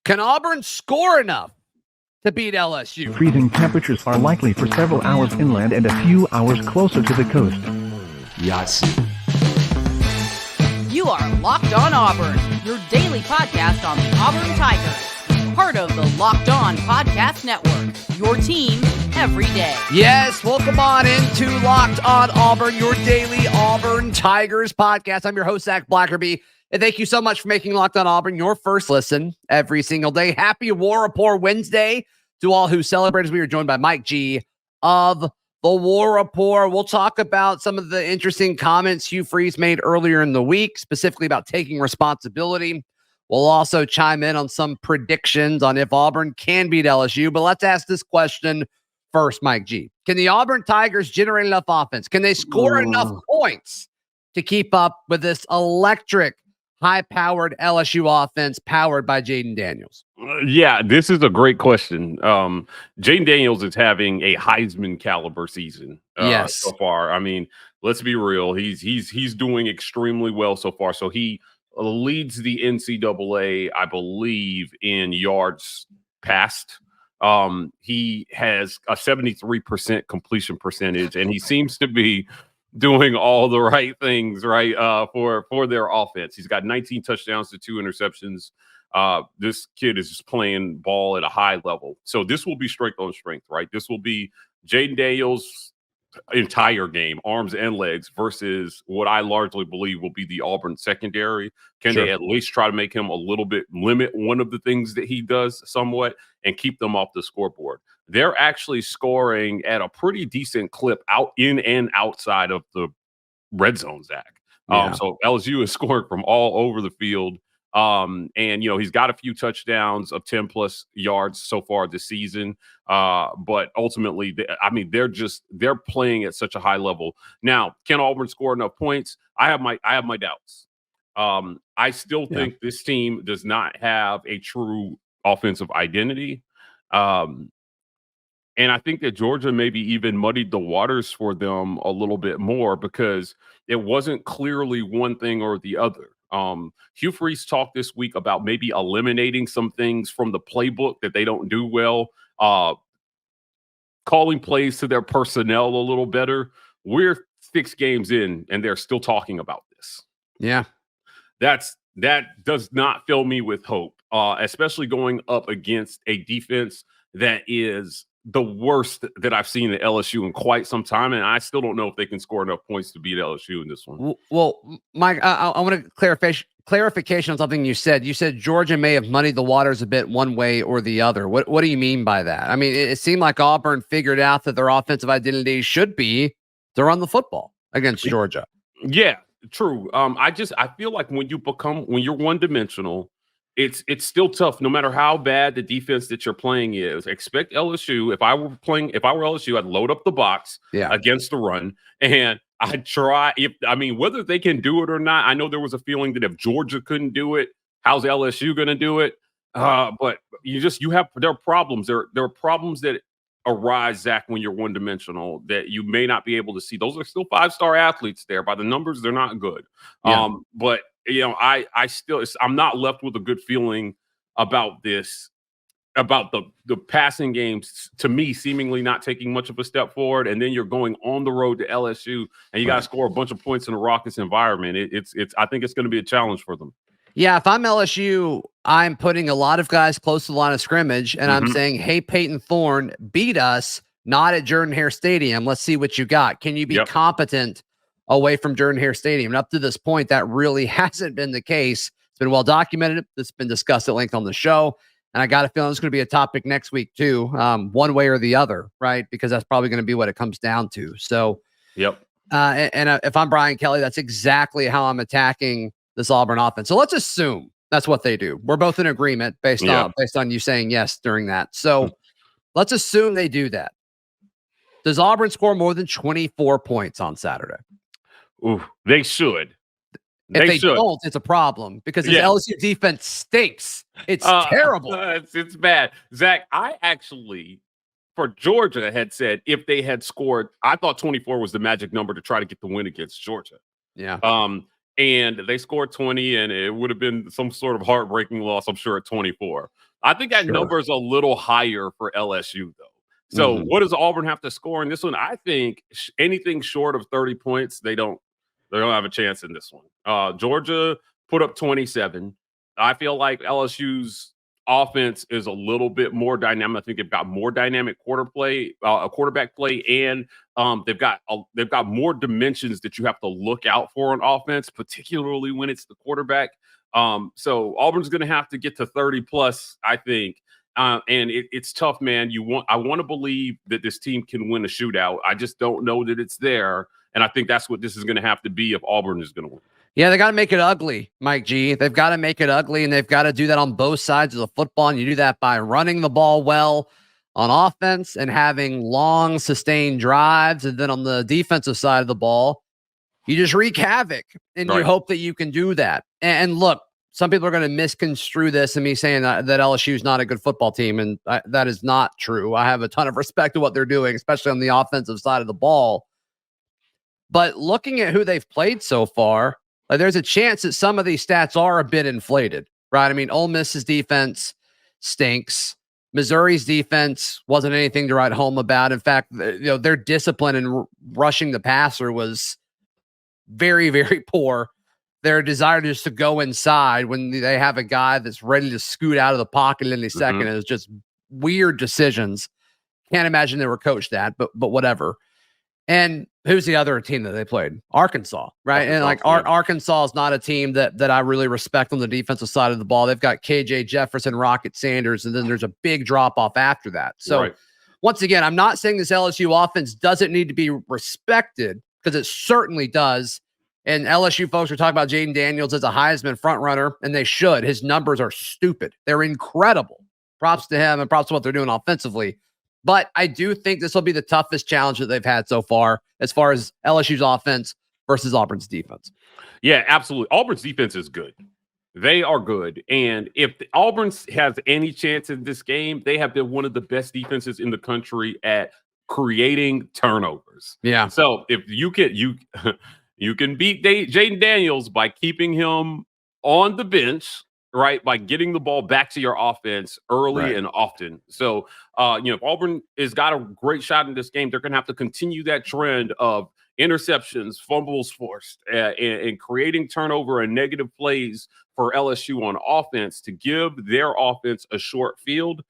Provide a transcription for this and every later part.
Can Auburn score enough to beat LSU? Freezing temperatures are likely for several hours inland and a few hours closer to the coast. Yes. You are Locked On Auburn, your daily podcast on the Auburn Tigers. Part of the Locked On Podcast Network, your team every day. Yes, welcome on into Locked On Auburn, your daily Auburn Tigers podcast. I'm your host, Zac Blackerby, and thank you so much for making Locked On Auburn your first listen every single day. Happy War Rapport Wednesday to all who celebrate, as we are joined by Mike G of the War Rapport. We'll talk about some of the interesting comments Hugh Freeze made earlier in the week, specifically about taking responsibility. We'll also chime in on some predictions on if Auburn can beat LSU. But let's ask this question first, Mike G. Can the Auburn Tigers generate enough offense? Can they score enough points to keep up with this electric, high-powered LSU offense powered by Jaden Daniels? Yeah, this is a great question. Jaden Daniels is having a Heisman caliber season so far. I mean, let's be real. He's doing extremely well so far. So he leads the NCAA, I believe, in yards passed. He has a 73% completion percentage, and he seems to be doing all the right things, right, for their offense. He's got 19 touchdowns to 2 interceptions. This kid is just playing ball at a high level. So this will be strength on strength, right? This will be Jaden Daniels' entire game, arms and legs, versus what I largely believe will be the Auburn secondary. Can they at least try to make him a little bit limit one of the things that he does somewhat and keep them off the scoreboard? They're actually scoring at a pretty decent clip out in and outside of the red zone, Zach. So LSU is scoring from all over the field. And, you know, he's got a few touchdowns of 10 plus yards so far this season. But ultimately, they're playing at such a high level. Now, can Auburn score enough points? I have my doubts. I still think this team does not have a true offensive identity. And I think that Georgia maybe even muddied the waters for them a little bit more because it wasn't clearly one thing or the other. Hugh Freeze talked this week about maybe eliminating some things from the playbook that they don't do well, calling plays to their personnel a little better. We're 6 games in, and they're still talking about this. Yeah. That does not fill me with hope, especially going up against a defense that is the worst that I've seen at LSU in quite some time, and I still don't know if they can score enough points to beat LSU in this one. Well, Mike, I want to clarification on something you said. You said Georgia may have muddied the waters a bit one way or the other. What do you mean by that? I mean, it seemed like Auburn figured out that their offensive identity should be to run the football against Georgia. Yeah, true. I feel like when you're one-dimensional, it's still tough no matter how bad the defense that you're playing is. Expect LSU. If I were LSU, I'd load up the box against the run, and I'd try whether they can do it or not. I know there was a feeling that if Georgia couldn't do it, how's LSU going to do it? But there are problems. There are problems that arise, Zach, when you're one-dimensional that you may not be able to see. Those are still 5-star athletes there. By the numbers, they're not good. But you know, I'm not left with a good feeling about this, about the passing games, to me, seemingly not taking much of a step forward. And then you're going on the road to LSU and you got to score a bunch of points in a raucous environment. I think it's going to be a challenge for them. Yeah. If I'm LSU, I'm putting a lot of guys close to the line of scrimmage and I'm saying, hey, Peyton Thorne, beat us, not at Jordan-Hare Stadium. Let's see what you got. Can you be competent away from Jordan-Hare Stadium? And up to this point, that really hasn't been the case. It's been well documented. It's been discussed at length on the show. And I got a feeling it's going to be a topic next week too, one way or the other, right? Because that's probably going to be what it comes down to. So, if I'm Brian Kelly, that's exactly how I'm attacking this Auburn offense. So let's assume that's what they do. We're both in agreement based on you saying yes during that. So let's assume they do that. Does Auburn score more than 24 points on Saturday? Ooh, they should. If they don't, it's a problem because this LSU defense stinks. It's terrible. It's bad. Zach, I actually, for Georgia, had said if they had scored, I thought 24 was the magic number to try to get the win against Georgia. Yeah. And they scored 20, and it would have been some sort of heartbreaking loss, I'm sure, at 24. I think that number is a little higher for LSU, though. So what does Auburn have to score in this one? I think anything short of 30 points, they don't have a chance in this one. Georgia put up 27. I feel like LSU's offense is a little bit more dynamic. I think they've got more dynamic quarterback play, and they've got more dimensions that you have to look out for on offense, particularly when it's the quarterback. So Auburn's going to have to get to 30 plus, I think. And it's tough, man. I want to believe that this team can win a shootout. I just don't know that it's there. And I think that's what this is going to have to be if Auburn is going to win. Yeah, they got to make it ugly, Mike G. They've got to make it ugly, and they've got to do that on both sides of the football. And you do that by running the ball well on offense and having long, sustained drives. And then on the defensive side of the ball, you just wreak havoc, and you hope that you can do that. And look, some people are going to misconstrue this and me saying that LSU is not a good football team, and that is not true. I have a ton of respect to what they're doing, especially on the offensive side of the ball. But looking at who they've played so far, there's a chance that some of these stats are a bit inflated, right? I mean, Ole Miss's defense stinks. Missouri's defense wasn't anything to write home about. In fact, their discipline in rushing the passer was very, very poor. Their desire just to go inside when they have a guy that's ready to scoot out of the pocket in any second is just weird decisions. Can't imagine they were coached that, but whatever. And who's the other team that they played? Arkansas, right? Arkansas is not a team that I really respect on the defensive side of the ball. They've got KJ Jefferson, Rocket Sanders, and then there's a big drop off after that. So once again, I'm not saying this LSU offense doesn't need to be respected, because it certainly does. And LSU folks are talking about Jaden Daniels as a Heisman frontrunner, and they should. His numbers are stupid. They're incredible. Props to him and props to what they're doing offensively. But I do think this will be the toughest challenge that they've had so far as LSU's offense versus Auburn's defense. Yeah, absolutely. Auburn's defense is good. They are good. And if Auburn has any chance in this game, they have been one of the best defenses in the country at creating turnovers. Yeah. So if you can beat Jaden Daniels by keeping him on the bench, right, by getting the ball back to your offense early and often. So, if Auburn has got a great shot in this game, they're going to have to continue that trend of interceptions, fumbles forced, and creating turnover and negative plays for LSU on offense to give their offense a short field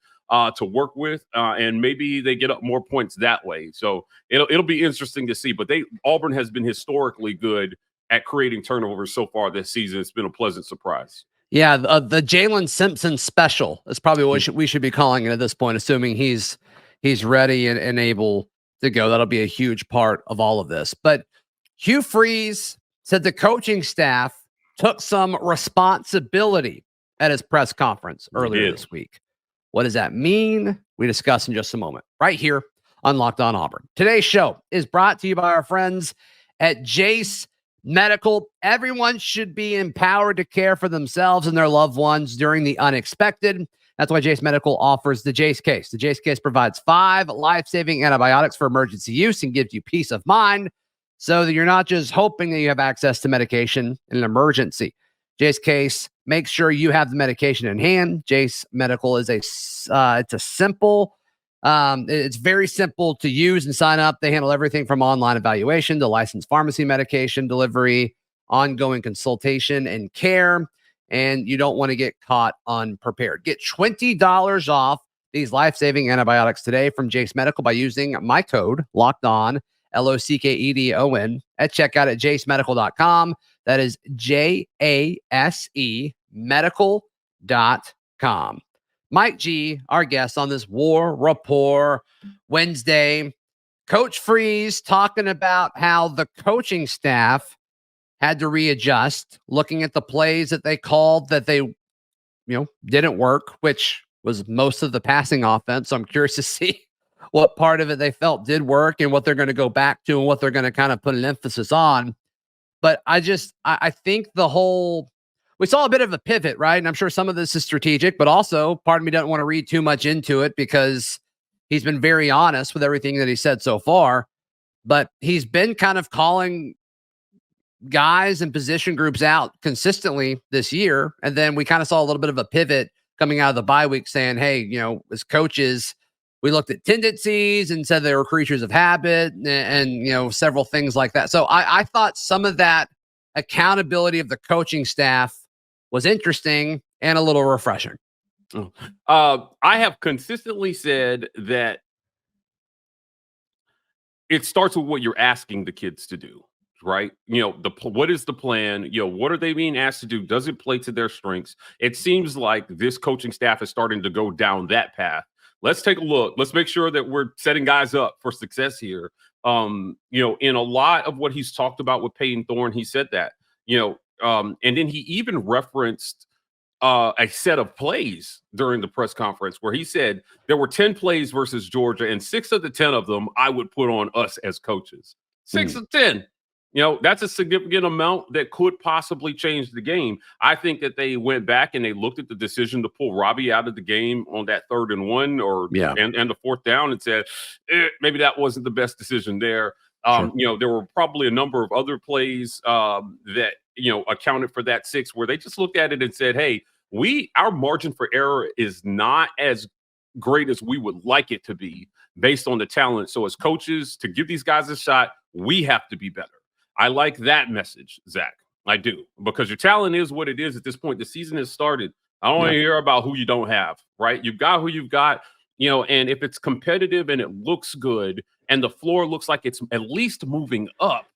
to work with, and maybe they get up more points that way. So it'll be interesting to see. But Auburn has been historically good at creating turnovers so far this season. It's been a pleasant surprise. Yeah, the Jalen Simpson special is probably what we should be calling it at this point, assuming he's ready and able to go. That'll be a huge part of all of this. But Hugh Freeze said the coaching staff took some responsibility at his press conference earlier this week. What does that mean? We discuss in just a moment, right here on Locked On Auburn. Today's show is brought to you by our friends at Jace Medical. Everyone should be empowered to care for themselves and their loved ones during the unexpected. That's why Jace Medical offers the Jace Case. The Jace Case provides 5 life-saving antibiotics for emergency use and gives you peace of mind so that you're not just hoping that you have access to medication in an emergency. Jace Case makes sure you have the medication in hand. Jace Medical is it's very simple to use and sign up. They handle everything from online evaluation to licensed pharmacy medication delivery, ongoing consultation and care. And you don't want to get caught unprepared. Get $20 off these life-saving antibiotics today from Jace Medical by using my code LOCKEDON, LOCKEDON, at checkout at jacemedical.com. That is JASE medical.com. Mike G, our guest on this War Rapport Wednesday. Coach Freeze talking about how the coaching staff had to readjust, looking at the plays that they called that they, didn't work, which was most of the passing offense. So I'm curious to see what part of it they felt did work and what they're going to go back to and what they're going to kind of put an emphasis on. But I think we saw a bit of a pivot, right? And I'm sure some of this is strategic, but also part of me doesn't want to read too much into it because he's been very honest with everything that he said so far. But he's been kind of calling guys and position groups out consistently this year. And then we kind of saw a little bit of a pivot coming out of the bye week saying, hey, as coaches, we looked at tendencies and said they were creatures of habit and several things like that. So I thought some of that accountability of the coaching staff was interesting and a little refreshing. I have consistently said that it starts with what you're asking the kids to do, right? What is the plan? What are they being asked to do? Does it play to their strengths? It seems like this coaching staff is starting to go down that path. Let's take a look. Let's make sure that we're setting guys up for success here. In a lot of what he's talked about with Payton Thorne, he said that, and then he even referenced a set of plays during the press conference where he said there were 10 plays versus Georgia, and 6 of the 10 of them I would put on us as coaches. 6 of 10. That's a significant amount that could possibly change the game. I think that they went back and they looked at the decision to pull Robbie out of the game on that 3rd and 1 and the 4th down and said, maybe that wasn't the best decision there. Sure. There were probably a number of other plays that, accounted for that 6 where they just looked at it and said, hey, our margin for error is not as great as we would like it to be based on the talent. So as coaches, to give these guys a shot, we have to be better. I like that message, Zach. I do, because your talent is what it is at this point. The season has started. I don't want to hear about who you don't have, right? You've got who you've got, and if it's competitive and it looks good and the floor looks like it's at least moving up,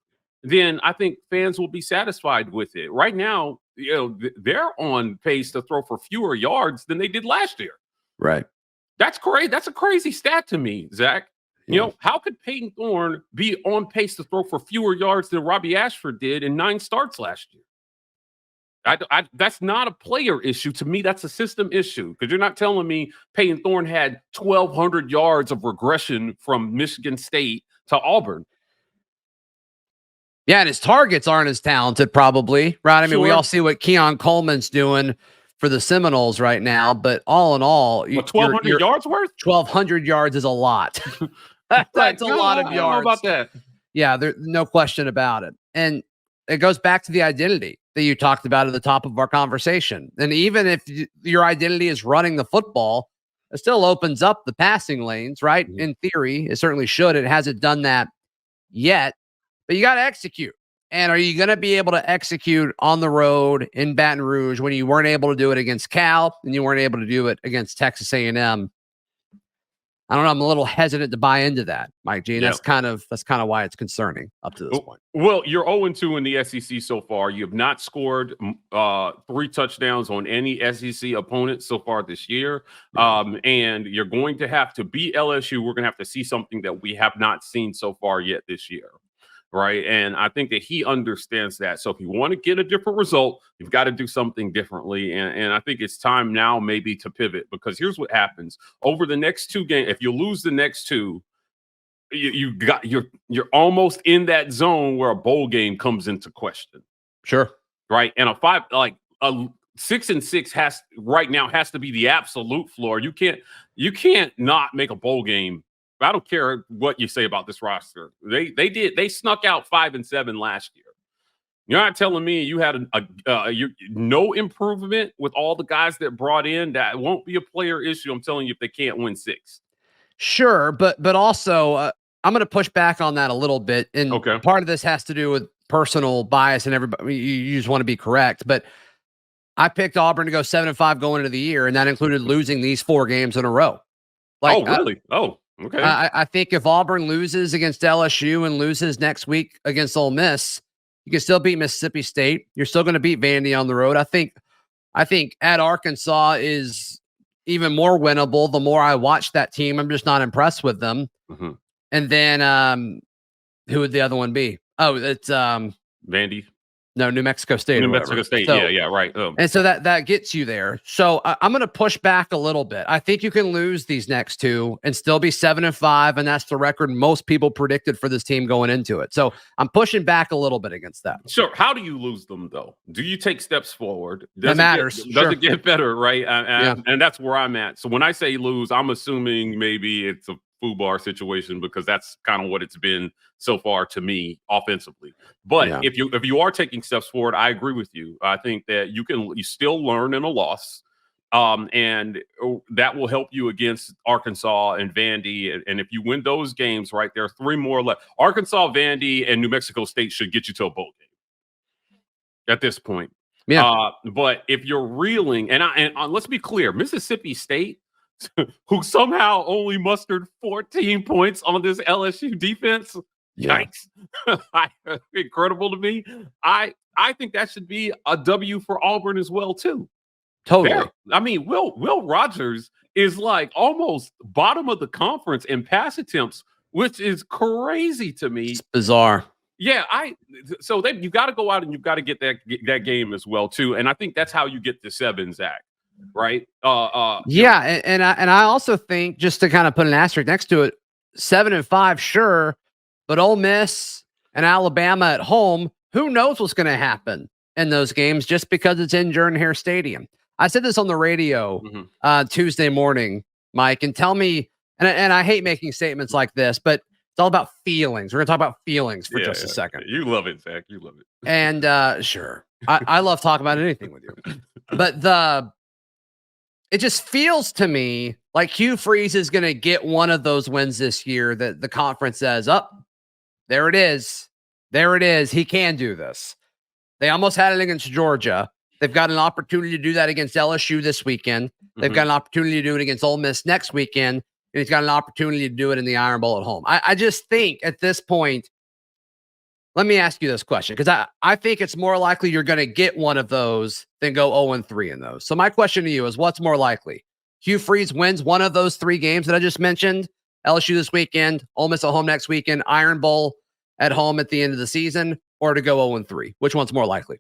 then I think fans will be satisfied with it. Right now, they're on pace to throw for fewer yards than they did last year. Right. That's great. That's a crazy stat to me, Zach. How could Payton Thorne be on pace to throw for fewer yards than Robbie Ashford did in 9 starts last year? That's not a player issue. To me, that's a system issue, because you're not telling me Payton Thorne had 1,200 yards of regression from Michigan State to Auburn. Yeah, and his targets aren't as talented, probably, right? I mean, we all see what Keon Coleman's doing for the Seminoles right now, but all in all, 1,200 yards worth? 1,200 yards is a lot. That's a lot of yards. I don't know about that. Yeah, there's no question about it. And it goes back to the identity that you talked about at the top of our conversation. And even if your identity is running the football, it still opens up the passing lanes, right? Mm-hmm. In theory, it certainly should. It hasn't done that yet, but you got to execute. And are you going to be able to execute on the road in Baton Rouge when you weren't able to do it against Cal and you weren't able to do it against Texas A&M? I don't know. I'm a little hesitant to buy into that, Mike G. And that's kind of why it's concerning up to this point. Well, you're 0-2 in the SEC so far. You have not scored 3 touchdowns on any SEC opponent so far this year. And you're going to have to beat LSU. We're going to have to see something that we have not seen so far yet this year. Right. And I think that he understands that. So if you want to get a different result, you've got to do something differently. And I think it's time now maybe to pivot, because here's what happens over the next 2 games. If you lose the next 2, you're almost in that zone where a bowl game comes into question. Sure. Right. And a 6-6 has to be the absolute floor. You can't not make a bowl game. I don't care what you say about this roster. They snuck out 5-7 last year. You're not telling me you had no improvement with all the guys that brought in. That won't be a player issue. I'm telling you, if they can't win 6. Sure, but also I'm going to push back on that a little bit. And part of this has to do with personal bias, and everybody, you just want to be correct. But I picked Auburn to go 7-5 going into the year, and that included losing these 4 games in a row. Oh, really? Okay. I think if Auburn loses against LSU and loses next week against Ole Miss, you can still beat Mississippi State. You're still going to beat Vandy on the road. I think at Arkansas is even more winnable. The more I watch that team, I'm just not impressed with them. Mm-hmm. And then who would the other one be? Oh, it's Vandy. No, New Mexico State. New Mexico State. So, yeah, right. And so that gets you there. So I'm going to push back a little bit. I think you can lose these next 2 and still be 7-5, and that's the record most people predicted for this team going into it. So I'm pushing back a little bit against that. Sure. How do you lose them, though? Do you take steps forward? That matters. Does it get better, right? And that's where I'm at. So when I say lose, I'm assuming maybe it's a FUBAR situation, because that's kind of what it's been so far to me offensively. But if you are taking steps forward, I agree with you. I think that you still learn in a loss. And that will help you against Arkansas and Vandy. And if you win those games, right, there are 3 more left. Arkansas, Vandy, and New Mexico State should get you to a bowl game at this point. Yeah. But if you're reeling, and let's be clear, Mississippi State, who somehow only mustered 14 points on this LSU defense, yikes, incredible to me. I think that should be a W for Auburn as well, too. Totally. I mean, Will Rogers is like almost bottom of the conference in pass attempts, which is crazy to me. It's bizarre. Yeah, so you got to go out and you've got to get that game as well too, and I think that's how you get to 7, Zach. Right? Yeah, and I also think, just to kind of put an asterisk next to it, 7-5, sure, but Ole Miss and Alabama at home, who knows what's going to happen in those games just because it's in Jordan-Hare Stadium. I said this on the radio Tuesday morning, Mike, and tell me, and I hate making statements like this, but it's all about feelings. We're going to talk about feelings for just a second. You love it, Zach. You love it. And sure, I love talking about anything with you. But it just feels to me like Hugh Freeze is going to get one of those wins this year that the conference says, there it is. There it is. He can do this. They almost had it against Georgia. They've got an opportunity to do that against LSU this weekend. They've got an opportunity to do it against Ole Miss next weekend. And he's got an opportunity to do it in the Iron Bowl at home. I just think at this point, let me ask you this question, because I think it's more likely you're going to get one of those than go 0-3 in those. So my question to you is, what's more likely? Hugh Freeze wins one of those 3 games that I just mentioned, LSU this weekend, Ole Miss at home next weekend, Iron Bowl at home at the end of the season, or to go 0-3? Which one's more likely?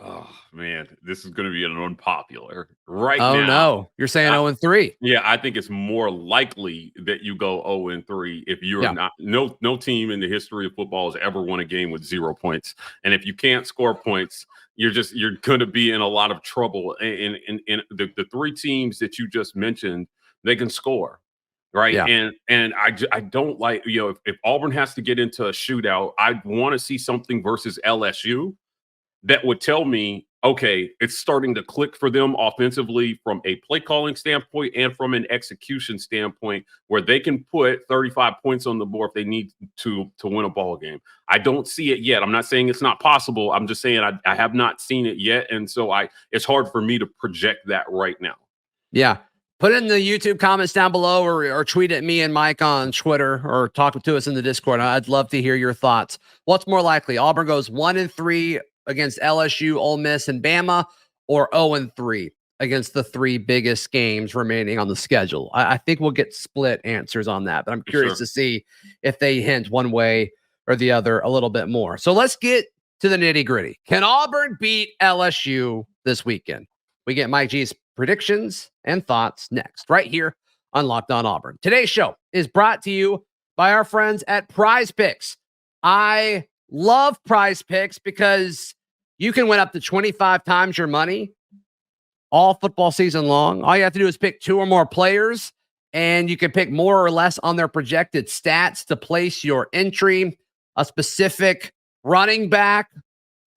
Oh, man, this is going to be an unpopular now. Oh, no. You're saying 0-3. Yeah, I think it's more likely that you go 0-3 if you're not. No team in the history of football has ever won a game with 0 points. And if you can't score points, you're going to be in a lot of trouble. And the 3 teams that you just mentioned, they can score. Right. Yeah. And I don't like, if Auburn has to get into a shootout, I want to see something versus LSU that would tell me, okay, it's starting to click for them offensively from a play calling standpoint and from an execution standpoint, where they can put 35 points on the board if they need to win a ball game. I don't see it yet. I'm not saying it's not possible. I'm just saying I have not seen it yet. And so it's hard for me to project that right now. Yeah. Put in the YouTube comments down below, or tweet at me and Mike on Twitter, or talk to us in the Discord. I'd love to hear your thoughts. What's more likely? Auburn goes 1-3 against LSU, Ole Miss, and Bama, or 0-3 against the 3 biggest games remaining on the schedule? I think we'll get split answers on that, but I'm curious to see if they hint one way or the other a little bit more. So let's get to the nitty-gritty. Can Auburn beat LSU this weekend? We get Mike G's predictions and thoughts next, right here on Locked On Auburn. Today's show is brought to you by our friends at Prize Picks. I love Prize Picks because you can win up to 25 times your money all football season long. All you have to do is pick 2 or more players, and you can pick more or less on their projected stats to place your entry. A specific running back,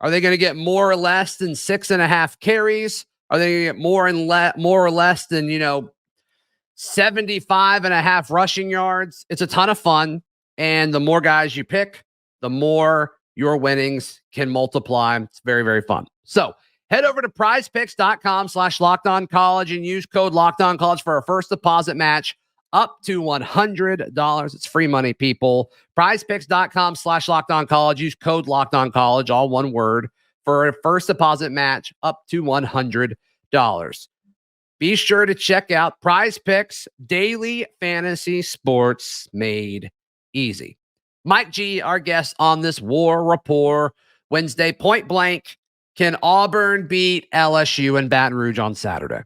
are they going to get more or less than 6.5 carries? Are they going to get more or less than 75.5 rushing yards? It's a ton of fun, and the more guys you pick, the more your winnings can multiply. It's very, very fun. So head over to prizepicks.com/lockedoncollege and use code LOCKEDONCollege for a first deposit match up to $100. It's free money, people. Prizepicks.com/lockedoncollege. Use code LOCKEDONCollege, all one word, for a first deposit match up to $100. Be sure to check out Prize Picks, daily fantasy sports made easy. Mike G, our guest on this War Rapport Wednesday. Point blank, can Auburn beat LSU in Baton Rouge on Saturday?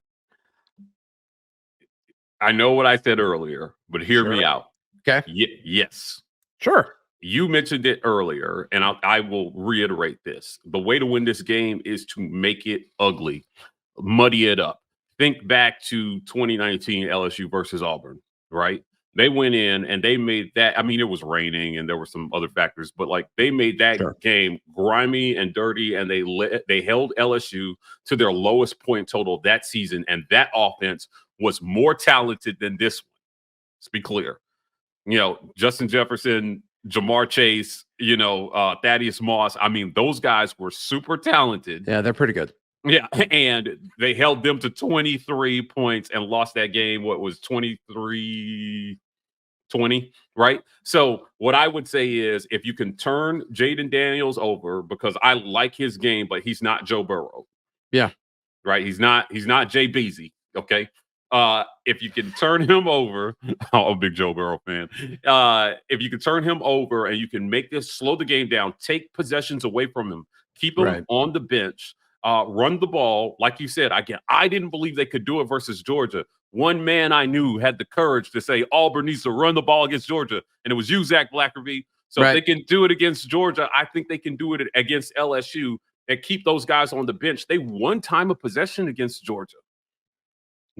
I know what I said earlier, but hear me out. Okay. Yes. Sure. You mentioned it earlier, and I will reiterate this. The way to win this game is to make it ugly, muddy it up. Think back to 2019 LSU versus Auburn, right? They went in and they made that. I mean, it was raining and there were some other factors, but like they made that game grimy and dirty, and they held LSU to their lowest point total that season. And that offense was more talented than this one. Let's be clear. Justin Jefferson, Jamar Chase, Thaddeus Moss. I mean, those guys were super talented. Yeah, they're pretty good. Yeah, and they held them to 23 points and lost that game. What was 23-20, right? So what I would say is, if you can turn Jaden Daniels over, because I like his game, but he's not Joe Burrow. Yeah. Right? He's not Jay Beasley, okay? If you can turn him over, I'm a big Joe Burrow fan. If you can turn him over and you can slow the game down, take possessions away from him, keep him on the bench, run the ball. Like you said, I didn't believe they could do it versus Georgia. One man I knew had the courage to say Auburn needs to run the ball against Georgia, and it was you, Zac Blackerby. So if they can do it against Georgia, I think they can do it against LSU and keep those guys on the bench. They won time of possession against Georgia.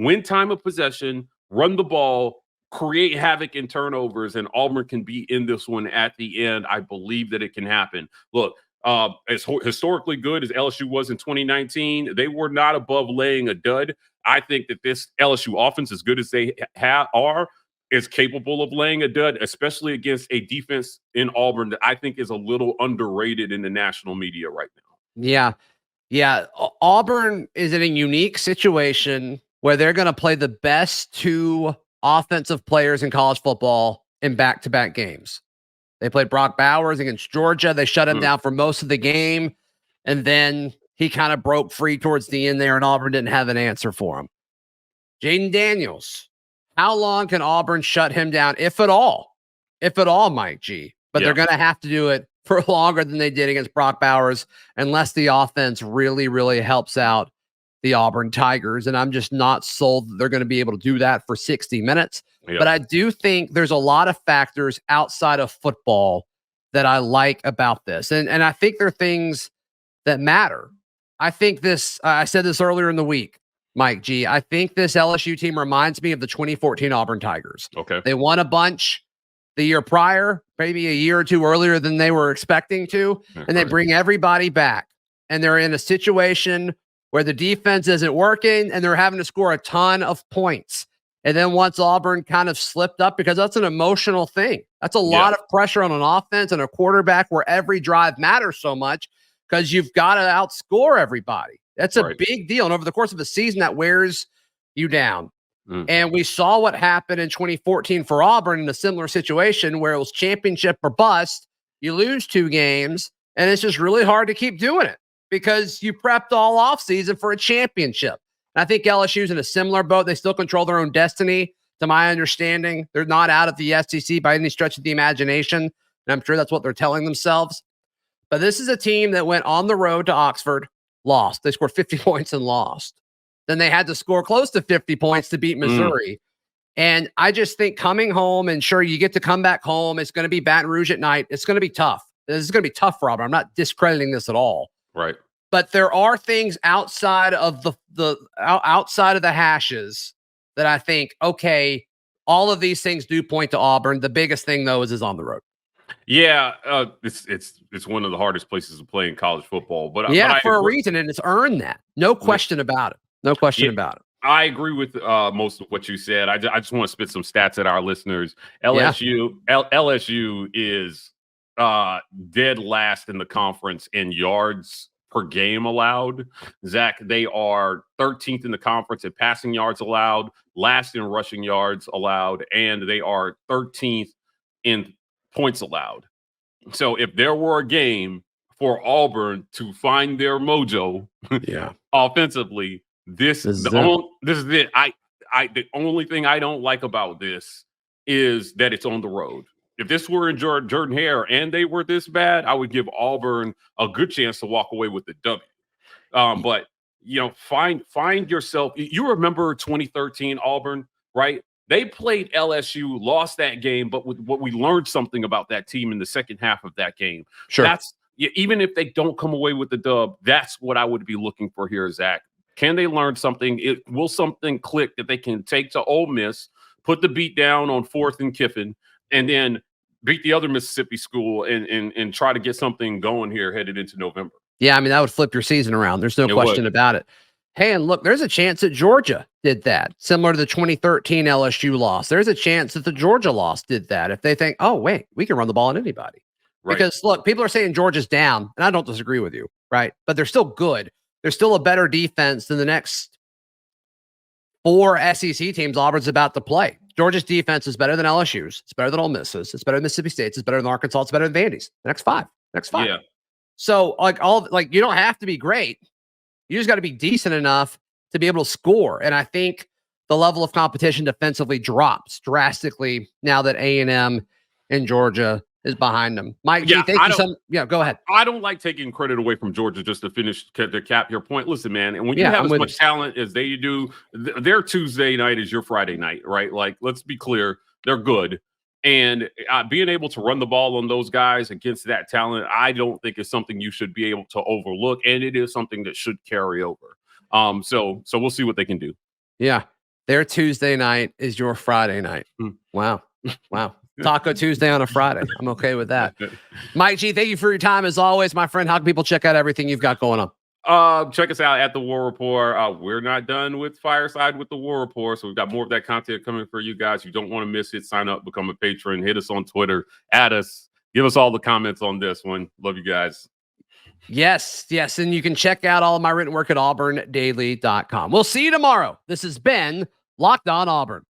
Win time of possession, run the ball, create havoc and turnovers, and Auburn can be in this one at the end. I believe that it can happen. Look, as historically good as LSU was in 2019, they were not above laying a dud. I think that this LSU offense, as good as they are, is capable of laying a dud, especially against a defense in Auburn that I think is a little underrated in the national media right now. Yeah. Auburn is in a unique situation where they're going to play the best two offensive players in college football in back-to-back games. They played Brock Bowers against Georgia. They shut him down for most of the game, and then he kind of broke free towards the end there, and Auburn didn't have an answer for him. Jaden Daniels, how long can Auburn shut him down, if at all? If at all, Mike G. But they're going to have to do it for longer than they did against Brock Bowers, unless the offense really, really helps out the Auburn Tigers. And I'm just not sold that they're going to be able to do that for 60 minutes. But I do think there's a lot of factors outside of football that I like about this. And I think there are things that matter. I think I said this earlier in the week, Mike G. I think this LSU team reminds me of the 2014 Auburn Tigers. Okay. They won a bunch the year prior, maybe a year or two earlier than they were expecting to. And they bring everybody back. And they're in a situation where the defense isn't working and they're having to score a ton of points. And then once Auburn kind of slipped up, because that's an emotional thing. That's a lot of pressure on an offense and a quarterback where every drive matters so much, because you've got to outscore everybody. That's a big deal. And over the course of a season, that wears you down. And we saw what happened in 2014 for Auburn in a similar situation where it was championship or bust. You lose 2 games, and it's just really hard to keep doing it, because you prepped all offseason for a championship. And I think LSU's in a similar boat. They still control their own destiny, to my understanding. They're not out of the SEC by any stretch of the imagination, and I'm sure that's what they're telling themselves. But this is a team that went on the road to Oxford, lost. They scored 50 points and lost. Then they had to score close to 50 points to beat Missouri. And I just think coming home, and sure, you get to come back home. It's going to be Baton Rouge at night. It's going to be tough. This is going to be tough for Auburn. I'm not discrediting this at all. Right. But there are things outside of outside of the hashes that I think, okay, all of these things do point to Auburn. The biggest thing, though, is on the road. Yeah, it's one of the hardest places to play in college football. But for a reason, and it's earned that. No question about it. No question about it. I agree with most of what you said. I just want to spit some stats at our listeners. LSU is dead last in the conference in yards per game allowed. Zach, they are 13th in the conference in passing yards allowed, last in rushing yards allowed, and they are 13th in points allowed. So if there were a game for Auburn to find their mojo offensively, this is it. The only thing I don't like about this is that it's on the road. If this were in Jordan Hare and they were this bad, I would give Auburn a good chance to walk away with the W. But find yourself. You remember 2013 Auburn, right? They played LSU, lost that game, but what we learned something about that team in the second half of that game. Sure. Even if they don't come away with the dub, that's what I would be looking for here, Zach. Can they learn something? Will something click that they can take to Ole Miss, put the beat down on 4th and Kiffin, and then beat the other Mississippi school and try to get something going here headed into November. Yeah, I mean, that would flip your season around. There's no question about it. Hey, and look, there's a chance that Georgia did that, similar to the 2013 LSU loss. There's a chance that the Georgia loss did that if they think, oh, wait, we can run the ball on anybody. Right. Because, look, people are saying Georgia's down, and I don't disagree with you, right? But they're still good. They're still a better defense than the next 4 SEC teams Auburn's about to play. Georgia's defense is better than LSU's. It's better than Ole Miss's. It's better than Mississippi State's. It's better than Arkansas. It's better than Vandy's. The next five. Yeah. So, you don't have to be great. You just got to be decent enough to be able to score. And I think the level of competition defensively drops drastically now that A&M and Georgia is behind them. Mike, go ahead. I don't like taking credit away from Georgia just to cap your point. Listen, man, and when you have as much talent as they do, their Tuesday night is your Friday night, right? Like, let's be clear, they're good. And being able to run the ball on those guys against that talent, I don't think is something you should be able to overlook. And it is something that should carry over. So we'll see what they can do. Yeah. Their Tuesday night is your Friday night. Wow. Taco Tuesday on a Friday. I'm okay with that. Mike G, thank you for your time as always, my friend. How can people check out everything you've got going on? Check us out at the War Rapport. We're not done with Fireside with the War Rapport, so we've got more of that content coming for you guys. You don't want to miss it. Sign up, become a patron, hit us on Twitter, add us, give us all the comments on this one. Love you guys. Yes. And you can check out all of my written work at auburndaily.com. We'll see you tomorrow. This has been Locked On Auburn.